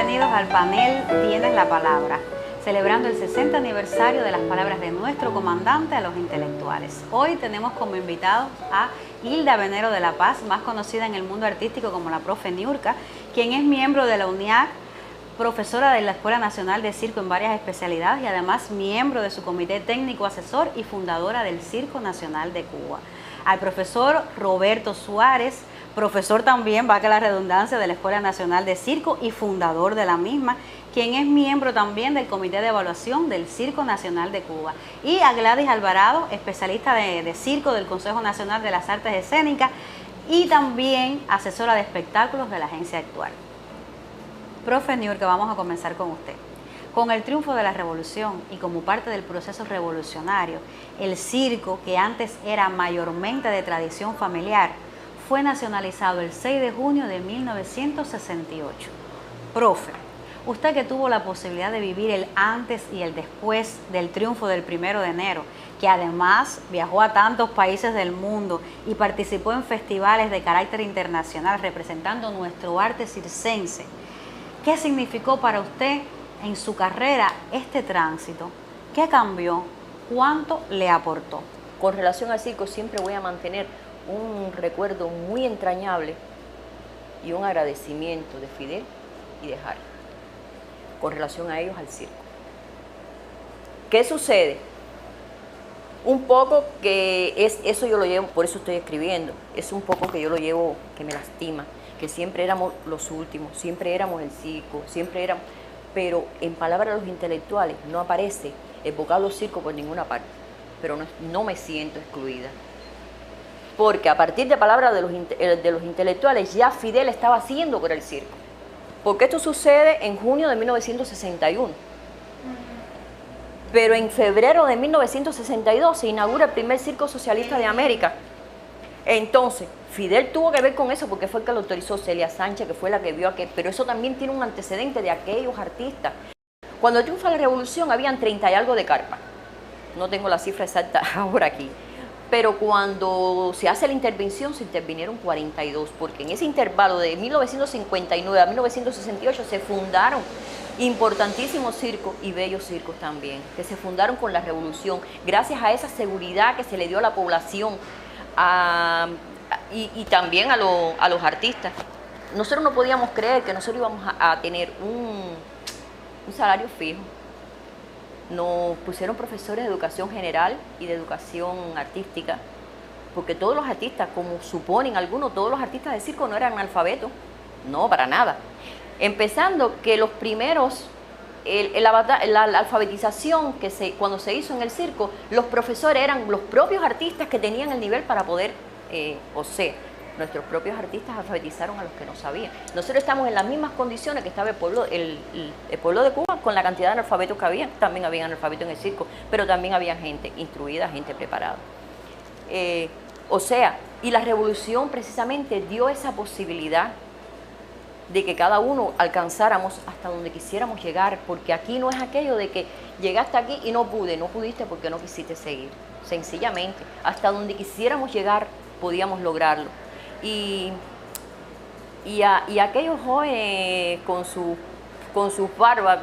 bienvenidos al panel Tienes la Palabra, celebrando el 60 aniversario de las palabras de nuestro comandante a los intelectuales. Hoy tenemos como invitados a Hilda Venero de la Paz, más conocida en el mundo artístico como la profe Niurka, quien es miembro de la UNIAC, profesora de la Escuela Nacional de Circo en varias especialidades y además miembro de su comité técnico asesor y fundadora del Circo Nacional de Cuba. Al profesor Roberto Suárez, profesor también, valga la redundancia, de la Escuela Nacional de Circo y fundador de la misma, quien es miembro también del Comité de Evaluación del Circo Nacional de Cuba. Y a Gladys Alvarado, especialista de circo del Consejo Nacional de las Artes Escénicas y también asesora de espectáculos de la Agencia Actual. Profe Niurka, vamos a comenzar con usted. Con el triunfo de la revolución y como parte del proceso revolucionario, el circo, que antes era mayormente de tradición familiar, fue nacionalizado el 6 de junio de 1968. Profe, usted que tuvo la posibilidad de vivir el antes y el después del triunfo del 1 de enero, que además viajó a tantos países del mundo y participó en festivales de carácter internacional representando nuestro arte circense, ¿qué significó para usted en su carrera este tránsito? ¿Qué cambió? ¿Cuánto le aportó? Con relación al circo siempre voy a mantener un recuerdo muy entrañable y un agradecimiento de Fidel y de Harry con relación a ellos al circo. ¿Qué sucede? Un poco que eso yo lo llevo, por eso estoy escribiendo, es un poco que yo lo llevo, que me lastima, que siempre éramos los últimos, siempre éramos el circo, siempre éramos, pero en palabras de los intelectuales no aparece el vocablo circo por ninguna parte, pero no me siento excluida. Porque a partir de palabras de los intelectuales ya Fidel estaba haciendo por el circo. Porque esto sucede en junio de 1961. Pero en febrero de 1962 se inaugura el primer circo socialista de América. Entonces, Fidel tuvo que ver con eso porque fue el que lo autorizó, Celia Sánchez, que fue la que vio aquel. Pero eso también tiene un antecedente de aquellos artistas. Cuando triunfa la revolución habían 30 y algo de carpas. No tengo la cifra exacta ahora aquí. Pero cuando se hace la intervención, se intervinieron 42, porque en ese intervalo de 1959 a 1968 se fundaron importantísimos circos y bellos circos también, que se fundaron con la revolución, gracias a esa seguridad que se le dio a la población y también a los artistas. Nosotros no podíamos creer que nosotros íbamos a tener un salario fijo. Nos pusieron profesores de educación general y de educación artística, porque todos los artistas, como suponen algunos, todos los artistas de circo no eran analfabetos, no, para nada. Empezando que los primeros, la alfabetización cuando se hizo en el circo, los profesores eran los propios artistas que tenían el nivel para poder, nuestros propios artistas alfabetizaron a los que no sabían. Nosotros estamos en las mismas condiciones que estaba el pueblo de Cuba, con la cantidad de analfabetos que había. También había analfabetos en el circo, pero también había gente instruida, gente preparada. Y la revolución precisamente dio esa posibilidad de que cada uno alcanzáramos hasta donde quisiéramos llegar, porque aquí no es aquello de que llegaste aquí y no pudiste porque no quisiste seguir. Sencillamente, hasta donde quisiéramos llegar podíamos lograrlo. Y aquellos jóvenes con sus barbas,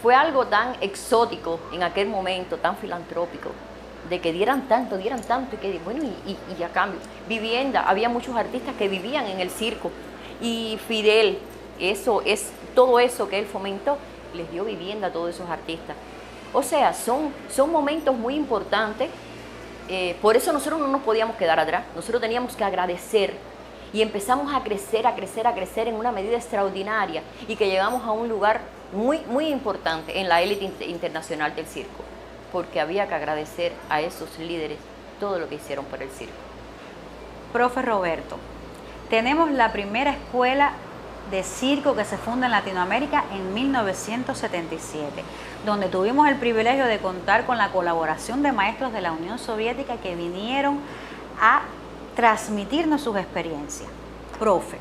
fue algo tan exótico en aquel momento, tan filantrópico, de que dieran tanto, y que bueno, y a cambio, vivienda, había muchos artistas que vivían en el circo, y Fidel, todo eso que él fomentó, les dio vivienda a todos esos artistas. O sea, son momentos muy importantes. Por eso nosotros no nos podíamos quedar atrás, nosotros teníamos que agradecer y empezamos a crecer en una medida extraordinaria y que llegamos a un lugar muy, muy importante en la élite internacional del circo, porque había que agradecer a esos líderes todo lo que hicieron por el circo. Profe Roberto, tenemos la primera escuela de circo que se funda en Latinoamérica en 1977, donde tuvimos el privilegio de contar con la colaboración de maestros de la Unión Soviética que vinieron a transmitirnos sus experiencias. Profe,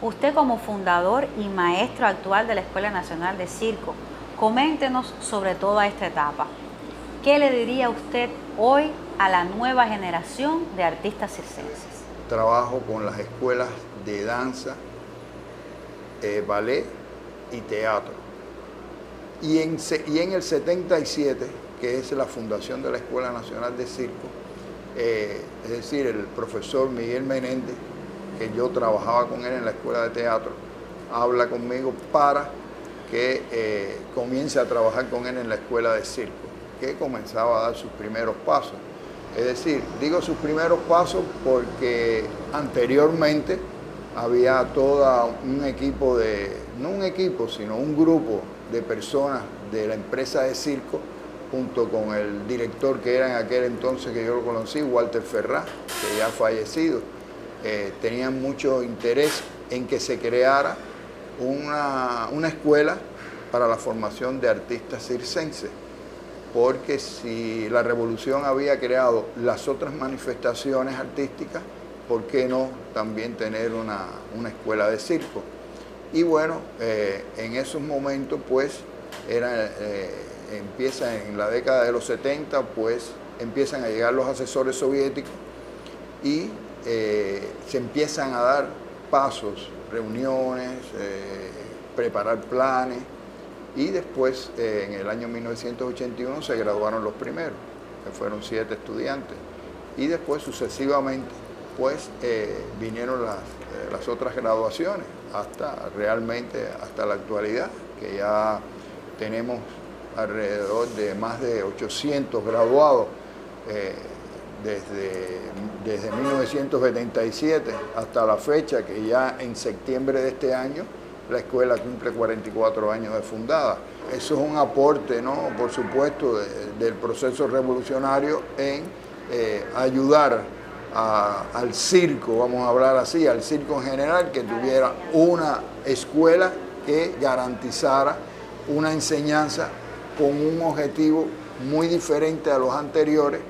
usted como fundador y maestro actual de la Escuela Nacional de Circo, coméntenos sobre toda esta etapa. ¿Qué le diría usted hoy a la nueva generación de artistas circenses? Trabajo con las escuelas de danza, ballet y teatro. Y en el 77, que es la fundación de la Escuela Nacional de Circo, es decir, el profesor Miguel Menéndez, que yo trabajaba con él en la Escuela de Teatro, habla conmigo para que comience a trabajar con él en la Escuela de Circo, que comenzaba a dar sus primeros pasos. Es decir, digo sus primeros pasos porque anteriormente había todo un equipo no un equipo, sino un grupo de personas de la empresa de circo, junto con el director que era en aquel entonces que yo lo conocí, Walter Ferrá, que ya ha fallecido. Tenían mucho interés en que se creara una escuela para la formación de artistas circenses, porque si la revolución había creado las otras manifestaciones artísticas, ¿por qué no también tener una escuela de circo? Y bueno, en esos momentos pues empieza en la década de los 70, pues empiezan a llegar los asesores soviéticos y se empiezan a dar pasos, reuniones, preparar planes, y después en el año 1981 se graduaron los primeros, que fueron 7 estudiantes, y después sucesivamente pues vinieron las otras graduaciones realmente hasta la actualidad, que ya tenemos alrededor de más de 800 graduados desde 1977 hasta la fecha, que ya en septiembre de este año la escuela cumple 44 años de fundada. Eso es un aporte, ¿no?, por supuesto, del proceso revolucionario en ayudar al circo, vamos a hablar así, al circo en general, que tuviera una escuela que garantizara una enseñanza con un objetivo muy diferente a los anteriores,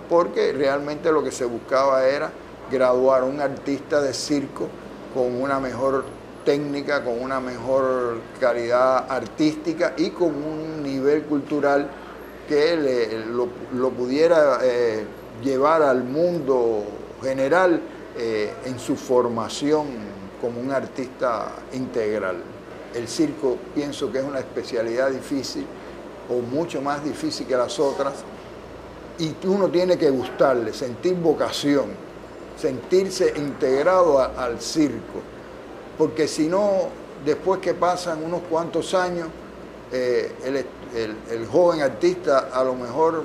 porque realmente lo que se buscaba era graduar un artista de circo con una mejor técnica, con una mejor calidad artística y con un nivel cultural que lo pudiera llevar al mundo general en su formación como un artista integral. El circo pienso que es una especialidad difícil, o mucho más difícil que las otras, y uno tiene que gustarle, sentir vocación, sentirse integrado al circo, porque si no, después que pasan unos cuantos años, el joven artista a lo mejor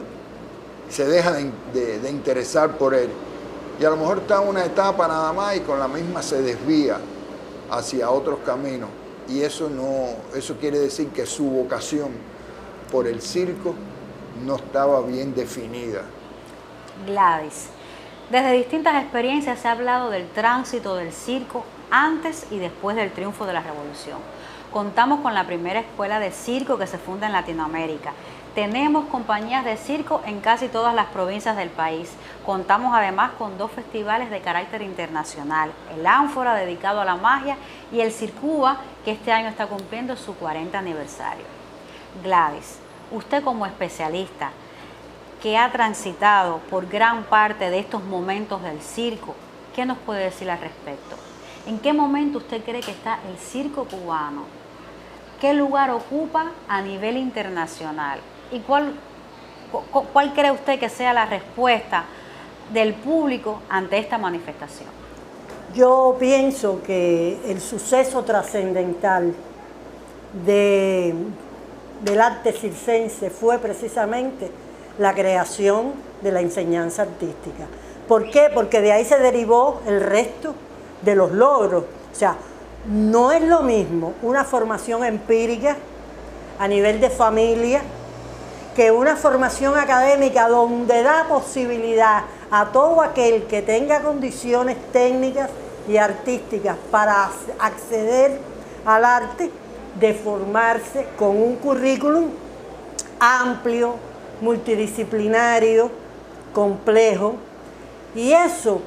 se deja de interesar por él, y a lo mejor está en una etapa nada más y con la misma se desvía hacia otros caminos, y eso quiere decir que su vocación por el circo no estaba bien definida. Gladys, desde distintas experiencias se ha hablado del tránsito del circo antes y después del triunfo de la revolución. Contamos con la primera escuela de circo que se funda en Latinoamérica. Tenemos compañías de circo en casi todas las provincias del país. Contamos además con 2 festivales de carácter internacional, el Ánfora, dedicado a la magia, y el Circuba, que este año está cumpliendo su 40 aniversario. Gladys, usted como especialista que ha transitado por gran parte de estos momentos del circo, ¿qué nos puede decir al respecto? ¿En qué momento usted cree que está el circo cubano? ¿Qué lugar ocupa a nivel internacional? ¿Y cuál cree usted que sea la respuesta del público ante esta manifestación? Yo pienso que el suceso trascendental del arte circense fue precisamente la creación de la enseñanza artística. ¿Por qué? Porque de ahí se derivó el resto de los logros. O sea, no es lo mismo una formación empírica a nivel de familia que una formación académica donde da posibilidad a todo aquel que tenga condiciones técnicas y artísticas para acceder al arte, de formarse con un currículum amplio, multidisciplinario, complejo, y eso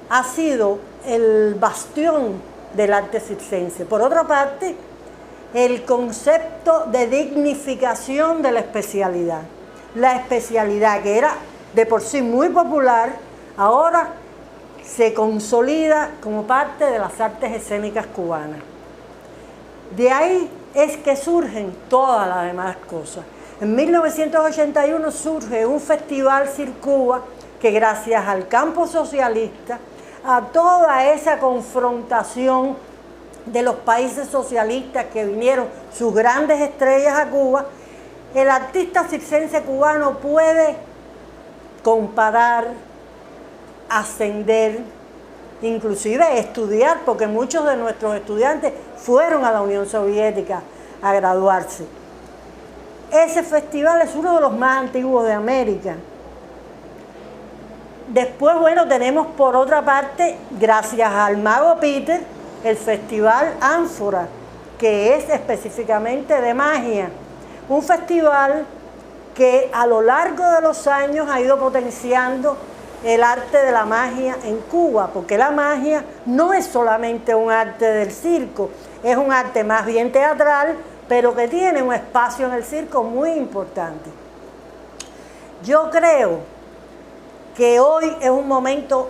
ha sido el bastión del arte circense. Por otra parte, el concepto de dignificación de la especialidad. La especialidad, que era de por sí muy popular, ahora se consolida como parte de las artes escénicas cubanas. De ahí es que surgen todas las demás cosas. En 1981 surge un festival Circuba que gracias al campo socialista, a toda esa confrontación de los países socialistas que vinieron, sus grandes estrellas a Cuba, el artista circense cubano puede comparar, ascender, inclusive estudiar, porque muchos de nuestros estudiantes fueron a la Unión Soviética a graduarse. Ese festival es uno de los más antiguos de América. Después, bueno, tenemos por otra parte, gracias al mago Peter, el Festival Ánfora, que es específicamente de magia. Un festival que a lo largo de los años ha ido potenciando el arte de la magia en Cuba, porque la magia no es solamente un arte del circo, es un arte más bien teatral, pero que tiene un espacio en el circo muy importante. Yo creo que hoy es un momento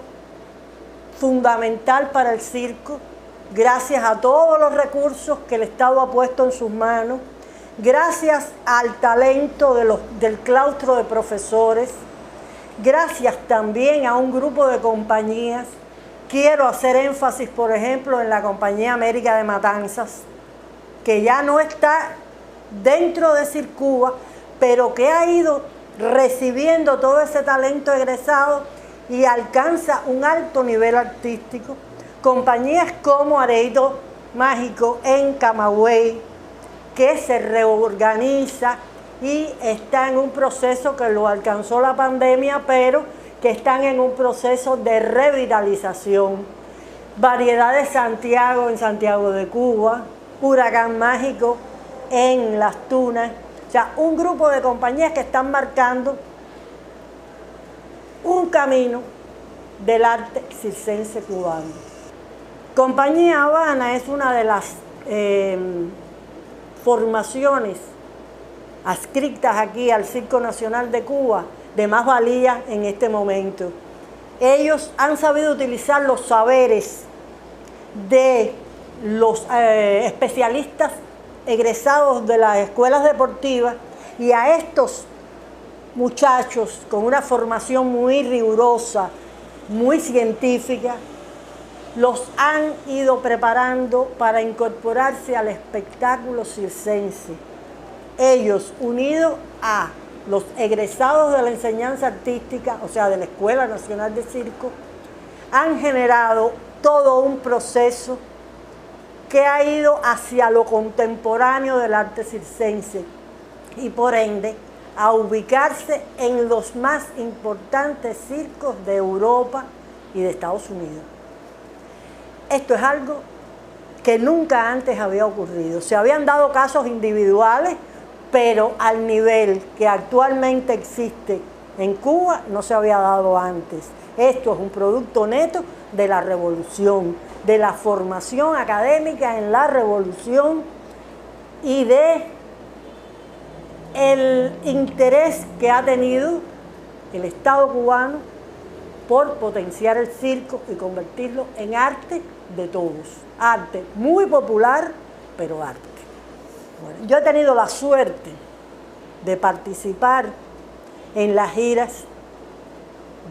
fundamental para el circo, gracias a todos los recursos que el Estado ha puesto en sus manos, gracias al talento del claustro de profesores, gracias también a un grupo de compañías. Quiero hacer énfasis, por ejemplo, en la Compañía América de Matanzas, que ya no está dentro de Circuba, pero que ha ido recibiendo todo ese talento egresado y alcanza un alto nivel artístico. Compañías como Areito Mágico en Camagüey, que se reorganiza y está en un proceso que lo alcanzó la pandemia, pero que están en un proceso de revitalización. Variedades Santiago en Santiago de Cuba, Huracán Mágico en Las Tunas. O sea, un grupo de compañías que están marcando un camino del arte circense cubano. Compañía Habana es una de las formaciones adscritas aquí al Circo Nacional de Cuba de más valía en este momento. Ellos han sabido utilizar los saberes de los especialistas egresados de las escuelas deportivas y a estos muchachos con una formación muy rigurosa, muy científica, los han ido preparando para incorporarse al espectáculo circense. Ellos, unidos a los egresados de la enseñanza artística, o sea, de la Escuela Nacional de Circo, han generado todo un proceso que ha ido hacia lo contemporáneo del arte circense y por ende a ubicarse en los más importantes circos de Europa y de Estados Unidos. Esto es algo que nunca antes había ocurrido. Se habían dado casos individuales, pero al nivel que actualmente existe en Cuba no se había dado antes. Esto es un producto neto de la revolución, de la formación académica en la revolución y de el interés que ha tenido el Estado cubano por potenciar el circo y convertirlo en arte de todos. Arte muy popular, pero arte. Bueno, yo he tenido la suerte de participar en las giras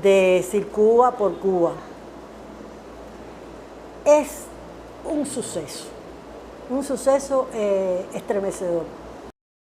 de Circuba por Cuba. Es un suceso estremecedor.